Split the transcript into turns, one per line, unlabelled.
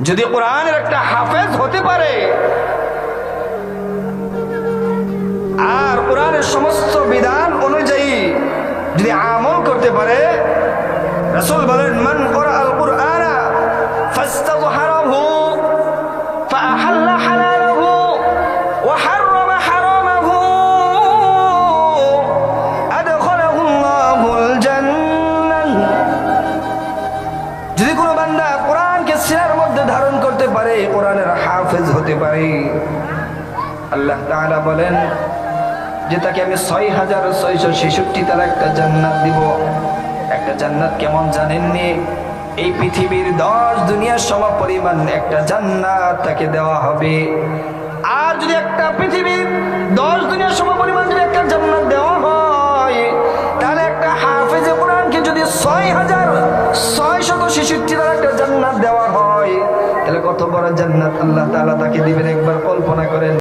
যদি কোরআনের একটা হাফেজ হতে পারে আর কোরআনের সমস্ত বিধান অনুযায়ী যদি আমল করতে পারে, রাসূল বলেন মান ক্বরাআল কুরআনা ফাস্তাযহারাহু ফাআহাল্লা হালালাহু ওয়া হাররামা হারামাহু আদখালাহু আল্লাহুল জান্নাহ। যদি কোনো বান্দা কোরআনকে সিনার মধ্যে ধারণ করতে পারে, কোরআনের হাফেজ হতে পারে, আল্লাহ তাআলা বলেন যে তাকে আমি ৬৬৬৬ তার একটা জান্নাত দিব। একটা জান্নাত কেমন জানেননি? এই পৃথিবীর ১০ দুনিয়ার সমপরিমাণ একটা জান্নাত তাকে দেওয়া হবে। আর যদি একটা পৃথিবীর ১০ দুনিয়ার সমপরিমাণ যদি একটা জান্নাত দেওয়া হয়, তাহলে একটা হাফেজে কোরআনকে যদি ৬৬৬৬ তার একটা জান্নাত দেওয়া হয়, তাহলে কত বড় জান্নাত আল্লাহ তাআলা তাকে দিবেন একবার কল্পনা করেন।